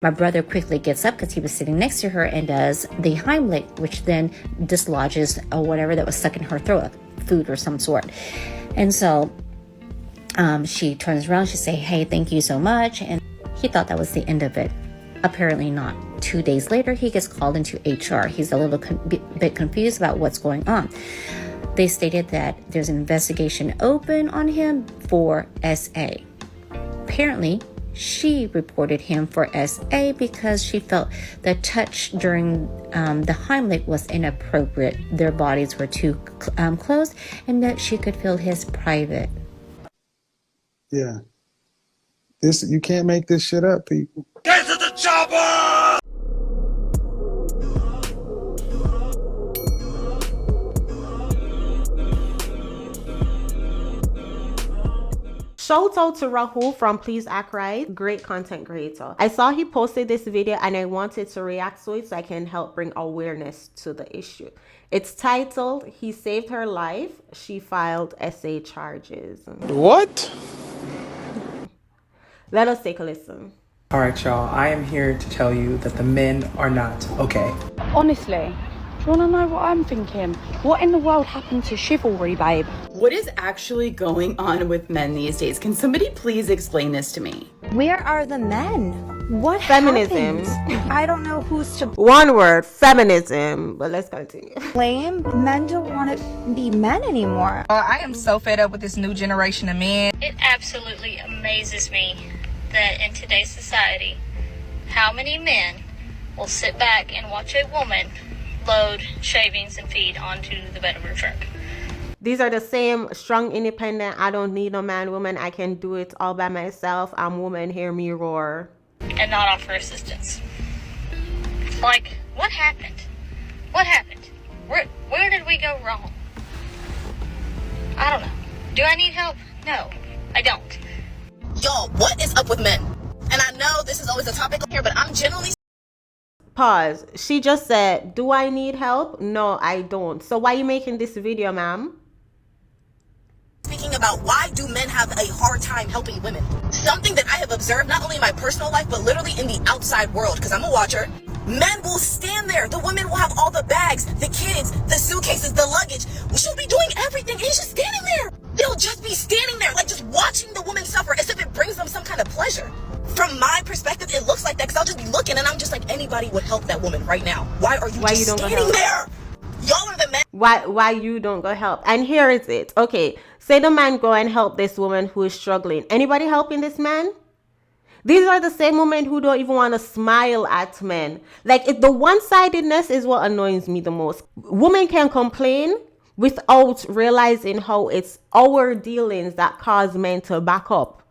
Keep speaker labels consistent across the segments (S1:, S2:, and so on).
S1: My brother quickly gets up because he was sitting next to her and does the Heimlich, which then dislodges whatever that was stuck in her throat, food or some sort. And so she turns around, she say, "Hey, thank you so much." And he thought that was the end of it. Apparently not. 2 days later, he gets called into HR. He's a little bit confused about what's going on. They stated that there's an investigation open on him for SA. Apparently, she reported him for SA because she felt the touch during the Heimlich was inappropriate. Their bodies were too close, and that she could feel his private.
S2: Yeah. You can't make this shit up, people.
S3: Get to the chopper!
S4: Shout out to Rahul from Please Act Right, great content creator. I saw he posted this video and I wanted to react to it so I can help bring awareness to the issue. It's titled, "He Saved Her Life, She Filed SA Charges."
S2: What?
S4: Let us take a listen.
S5: Alright y'all, I am here to tell you that the men are not okay.
S6: Honestly, do you want to know what I'm thinking? What in the world happened to chivalry, babe?
S7: What is actually going on with men these days? Can somebody please explain this to me?
S8: Where are the men? What
S4: Feminism.
S8: happened? I don't know who's to
S4: One word, feminism. But let's continue.
S8: blame. Men don't want to be men anymore.
S9: I am so fed up with this new generation of men.
S10: It absolutely amazes me that in today's society, how many men will sit back and watch a woman load shavings and feed onto the bed of her truck.
S4: These are the same strong, independent, I don't need a man, woman, I can do it all by myself, I'm woman, hear me roar.
S10: And not offer assistance. Like, what happened? What happened? Where did we go wrong? I don't know. Do I need help? No, I don't.
S11: Y'all, what is up with men? And I know this is always a topic here, but I'm generally...
S4: Pause. She just said, do I need help? No, I don't. So why are you making this video, ma'am?
S11: Speaking about why do men have a hard time helping women? Something that I have observed not only in my personal life, but literally in the outside world, because I'm a watcher. Men will stand there. The women will have all the bags, the kids, the suitcases, the luggage. She'll be doing everything, and he's just standing there. They'll just be standing there, like just watching the woman suffer as if it brings them some kind of pleasure. From my perspective, it looks like that, because I'll just be looking, and I'm just like, anybody would help that woman right now. Why are you just standing there? Y'all are the men.
S4: Why you don't go help? And here is it. Okay, say the man go and help this woman who is struggling. Anybody helping this man? These are the same women who don't even want to smile at men. Like, the one-sidedness is what annoys me the most. Women can complain without realizing how it's our dealings that cause men to back up.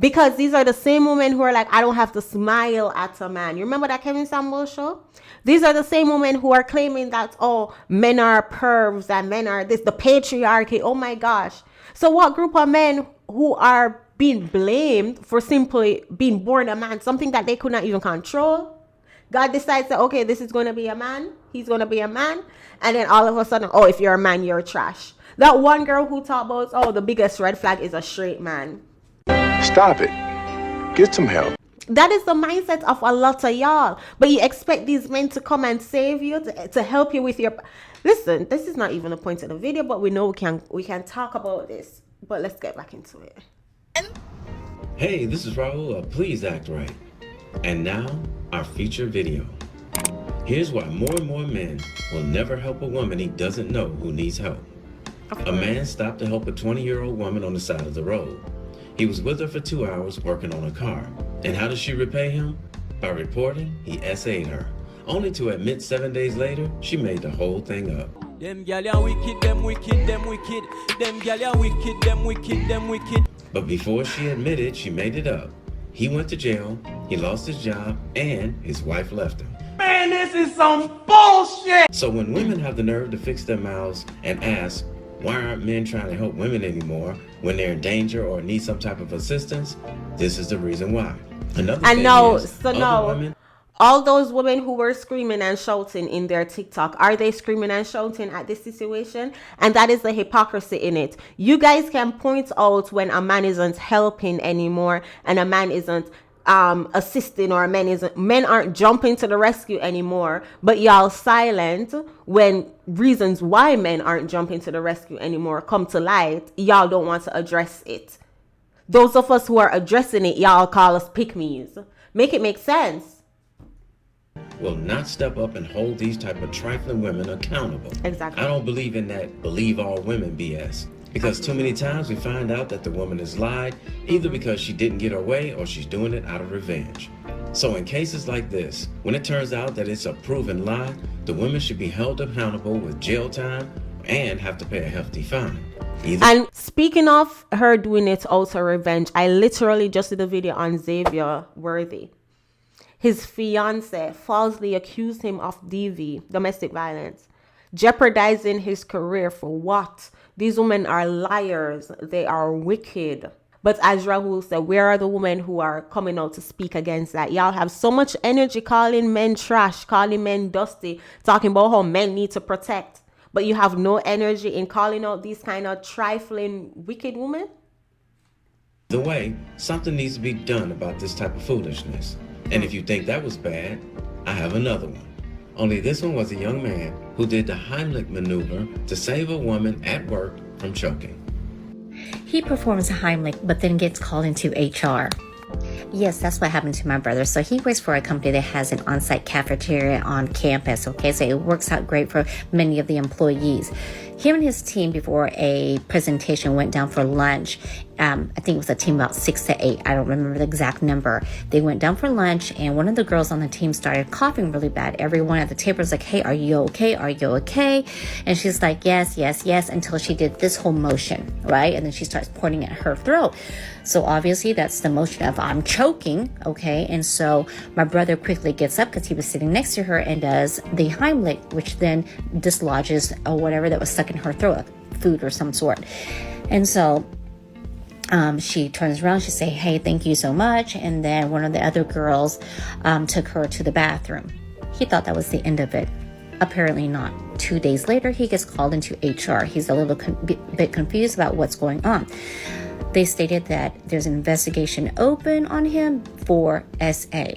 S4: Because these are the same women who are like, I don't have to smile at a man. You remember that Kevin Samuel show? These are the same women who are claiming that, oh, men are pervs and men are this, the patriarchy. Oh my gosh. So what group of men who are being blamed for simply being born a man, something that they could not even control? God decides that, okay, this is going to be a man. He's going to be a man. And then all of a sudden, oh, if you're a man, you're trash. That one girl who talked about, oh, the biggest red flag is a straight man.
S3: Stop it. Get some help.
S4: That is the mindset of a lot of y'all. But you expect these men to come and save you, to help you with your... Listen, this is not even the point of the video, but we know we can talk about this. But let's get back into it.
S12: Hey, this is Rahul of Please Act Right. And now, our feature video. Here's why more and more men will never help a woman he doesn't know who needs help. A man stopped to help a 20-year-old woman on the side of the road. He was with her for 2 hours working on a car. And how does she repay him? By reporting, he SA'd her. Only to admit 7 days later, she made the whole thing up.
S13: Them gal are wicked, them wicked, them wicked. Them gal are wicked, them wicked, them wicked.
S12: But before she admitted she made it up, he went to jail, he lost his job, and his wife left him.
S13: Man, this is some bullshit!
S12: So when women have the nerve to fix their mouths and ask, why aren't men trying to help women anymore when they're in danger or need some type of assistance? This is the reason why. Another thing is, women,
S4: all those women who were screaming and shouting in their TikTok, are they screaming and shouting at this situation? And that is the hypocrisy in it. You guys can point out when a man isn't helping anymore and a man isn't assisting, or men aren't jumping to the rescue anymore, but y'all silent when reasons why men aren't jumping to the rescue anymore come to light. Y'all don't want to address it. Those of us who are addressing it, y'all call us pick-me's. Make it make sense.
S12: Will not step up and hold these type of trifling women accountable.
S4: Exactly.
S12: I don't believe in that believe all women BS. Because too many times we find out that the woman has lied, either because she didn't get her way or she's doing it out of revenge. So in cases like this, when it turns out that it's a proven lie, the women should be held accountable with jail time and have to pay a hefty fine.
S4: And speaking of her doing it out of revenge, I literally just did a video on Xavier Worthy. His fiance falsely accused him of DV, domestic violence, jeopardizing his career for what? These women are liars. They are wicked. But as Rahul said, where are the women who are coming out to speak against that? Y'all have so much energy calling men trash, calling men dusty, talking about how men need to protect. But you have no energy in calling out these kind of trifling, wicked women?
S12: The way, something needs to be done about this type of foolishness. And if you think that was bad, I have another one. Only this one was a young man who did the Heimlich maneuver to save a woman at work from choking.
S1: He performs a Heimlich, but then gets called into HR. Yes, that's what happened to my brother. So he works for a company that has an on-site cafeteria on campus, okay? So it works out great for many of the employees. Him and his team, before a presentation, went down for lunch. I think it was a team about 6 to 8. I don't remember the exact number. They went down for lunch, and one of the girls on the team started coughing really bad. Everyone at the table was like, hey, are you okay? Are you okay? And she's like, yes, yes, yes, until she did this whole motion, right? And then she starts pointing at her throat. So obviously that's the motion of I'm choking, okay? And so my brother quickly gets up because he was sitting next to her and does the Heimlich, which then dislodges or whatever that was stuck in her throat, food or some sort. And so she turns around, she say, hey, thank you so much. And then one of the other girls took her to the bathroom. He thought that was the end of it. Apparently not. 2 days later, he gets called into HR. He's a little bit confused about what's going on. They stated that there's an investigation open on him for SA.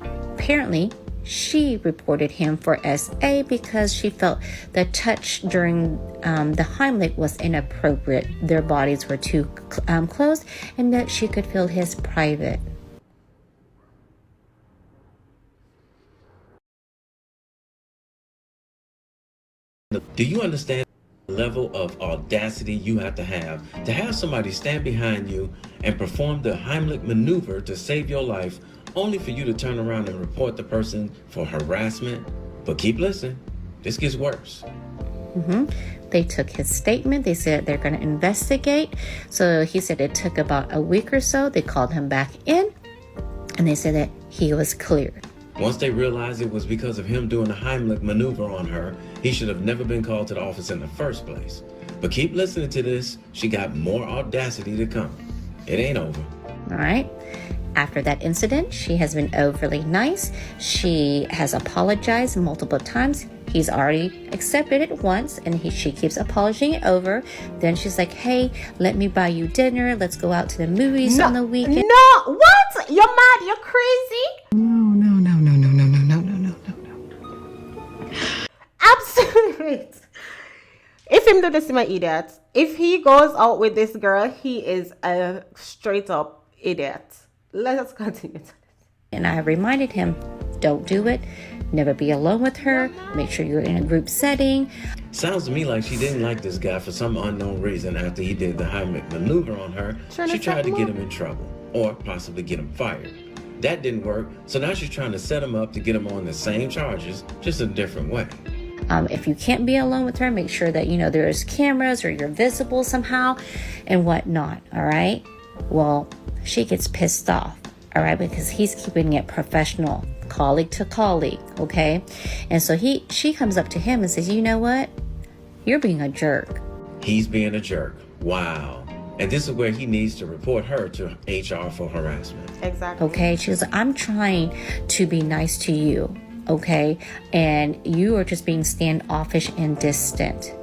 S1: Apparently, she reported him for SA because she felt the touch during the Heimlich was inappropriate. Their bodies were too close, and that she could feel his private.
S12: Do you understand the level of audacity you have to have somebody stand behind you and perform the Heimlich maneuver to save your life, only for you to turn around and report the person for harassment? But keep listening, this gets worse.
S1: They took his statement. They said they're going to investigate. So he said it took about a week or so. They called him back in, and they said that he was cleared.
S12: Once they realized it was because of him doing a Heimlich maneuver on her, he should have never been called to the office in the first place. But keep listening to this. She got more audacity to come. It ain't over.
S1: All right. After that incident, she has been overly nice. She has apologized multiple times. He's already accepted it once, and she keeps apologizing over. Then she's like, hey, let me buy you dinner. Let's go out to the movies on the weekend.
S4: No, what? You're mad? You're crazy?
S14: No.
S4: Absolutely. If him do this, my idiot. If he goes out with this girl, he is a straight up idiot. Let us continue.
S1: And I reminded him, don't do it. Never be alone with her. Make sure you're in a group setting.
S12: Sounds to me like she didn't like this guy for some unknown reason. After he did the Heimlich maneuver on her, she tried to get him in trouble or possibly get him fired. That didn't work, so now she's trying to set him up to get him on the same charges, just a different way.
S1: If you can't be alone with her, make sure that, there's cameras or you're visible somehow and whatnot, all right? Well, she gets pissed off, all right, because he's keeping it professional, colleague to colleague, okay? And so she comes up to him and says, you know what? You're being a jerk.
S12: He's being a jerk. Wow. And this is where he needs to report her to HR for harassment.
S4: Exactly.
S1: Okay, she goes, I'm trying to be nice to you, okay? And you are just being standoffish and distant.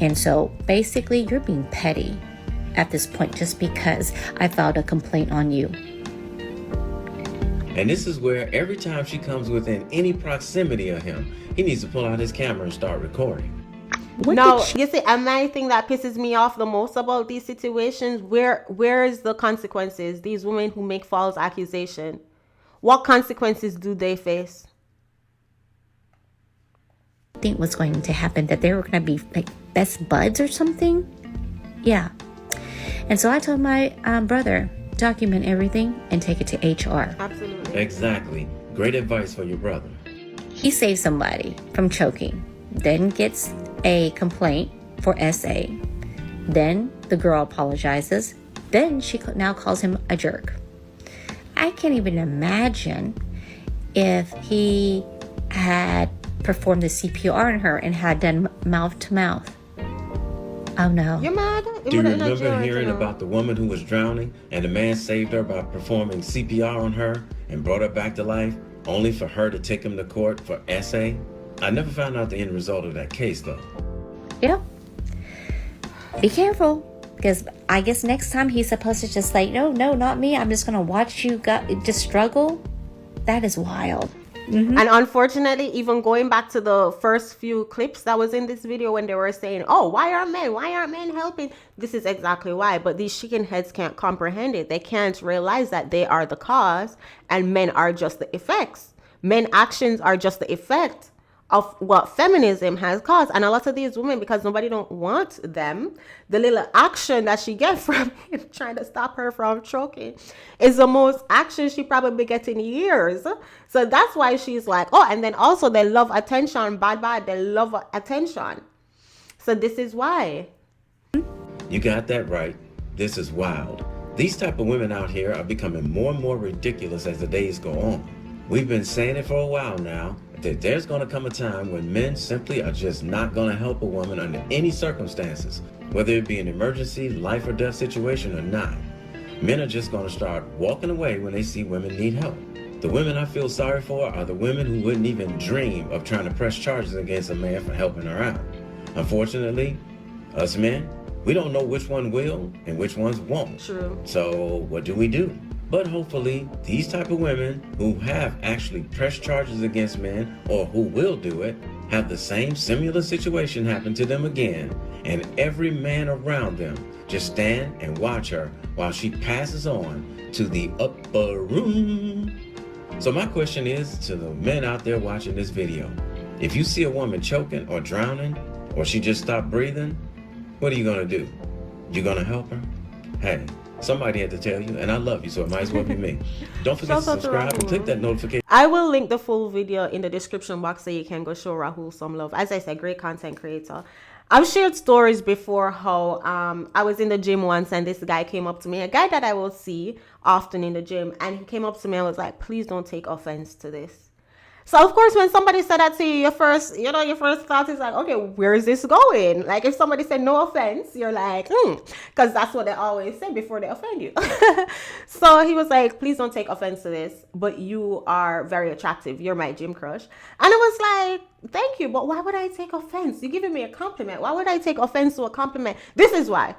S1: And so basically you're being petty at this point just because I filed a complaint on you.
S12: And this is where every time she comes within any proximity of him, he needs to pull out his camera and start recording.
S4: No, you see, and my thing that pisses me off the most about these situations, where is the consequences? These women who make false accusation, what consequences do they face?
S1: I think what's going to happen, that they were going to be like best buds or something. Yeah. And so I told my brother, document everything and take it to HR.
S4: Absolutely.
S12: Exactly. Great advice for your brother.
S1: He saved somebody from choking, then gets a complaint for SA. Then the girl apologizes. Then she now calls him a jerk. I can't even imagine if he had performed the CPR on her and had done mouth to mouth. Oh no.
S4: You're mad?
S12: Do you remember hearing about the woman who was drowning and the man saved her by performing CPR on her and brought her back to life, only for her to take him to court for SA? I never found out the end result of that case though.
S1: Yep. Be careful, because I guess next time he's supposed to just like, no, not me. I'm just going to watch you just struggle. That is wild. Mm-hmm.
S4: And unfortunately, even going back to the first few clips that was in this video when they were saying, oh, why aren't men helping? This is exactly why. But these chicken heads can't comprehend it. They can't realize that they are the cause and men are just the effects. Men actions are just the effect of what feminism has caused. And a lot of these women, because nobody don't want them, the little action that she gets from him trying to stop her from choking is the most action she probably gets in years. So that's why she's like, oh, and then also they love attention, bad, they love attention. So this is why.
S12: You got that right. This is wild. These type of women out here are becoming more and more ridiculous as the days go on. We've been saying it for a while now, that there's going to come a time when men simply are just not going to help a woman under any circumstances, whether it be an emergency, life or death situation or not. Men are just going to start walking away when they see women need help. The women I feel sorry for are the women who wouldn't even dream of trying to press charges against a man for helping her out. Unfortunately, us men, we don't know which one will and which ones won't.
S4: True.
S12: So what do? But hopefully, these type of women who have actually pressed charges against men or who will do it have the same similar situation happen to them again, and every man around them just stand and watch her while she passes on to the upper room. So my question is to the men out there watching this video, if you see a woman choking or drowning, or she just stopped breathing, what are you gonna do? You gonna help her? Hey, somebody had to tell you, and I love you, so it might as well be me. Don't forget to subscribe and click that notification.
S4: I will link the full video in the description box so you can go show Rahul some love. As I said, great content creator. I've shared stories before how I was in the gym once and this guy came up to me, a guy that I will see often in the gym, and he came up to me and was like, please don't take offense to this. So of course, when somebody said that to you, your first thought is like, okay, where is this going? Like if somebody said no offense, you're like, because that's what they always say before they offend you. So he was like, please don't take offense to this, but you are very attractive. You're my gym crush. And it was like, thank you, but why would I take offense? You're giving me a compliment. Why would I take offense to a compliment? This is why.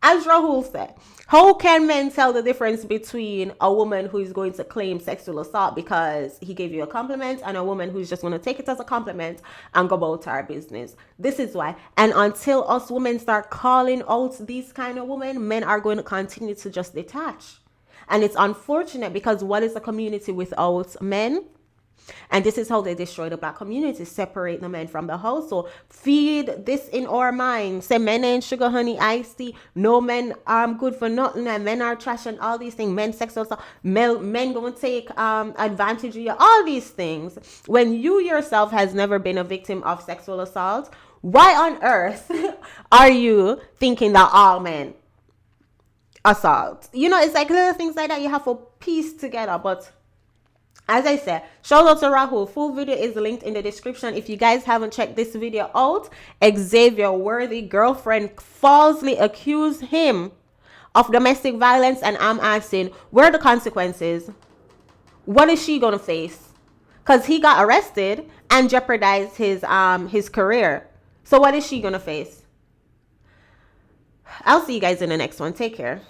S4: As Rahul said, how can men tell the difference between a woman who is going to claim sexual assault because he gave you a compliment and a woman who's just going to take it as a compliment and go about our business? This is why. And until us women start calling out these kind of women, men are going to continue to just detach. And it's unfortunate because what is a community without men? And this is how they destroy the black community, separate the men from the house. So feed this in our minds. Say men ain't sugar, honey, iced tea. No men are good for nothing. And men are trash and all these things. Men sexual assault. Men gonna take advantage of you. All these things. When you yourself has never been a victim of sexual assault, why on earth are you thinking that all men assault? You know, it's like little things like that you have to piece together. But as I said, shout out to Rahul. Full video is linked in the description. If you guys haven't checked this video out, Xavier Worthy girlfriend falsely accused him of domestic violence, and I'm asking, where are the consequences? What is she gonna face? Because he got arrested and jeopardized his career. So what is she gonna face? I'll see you guys in the next one. Take care.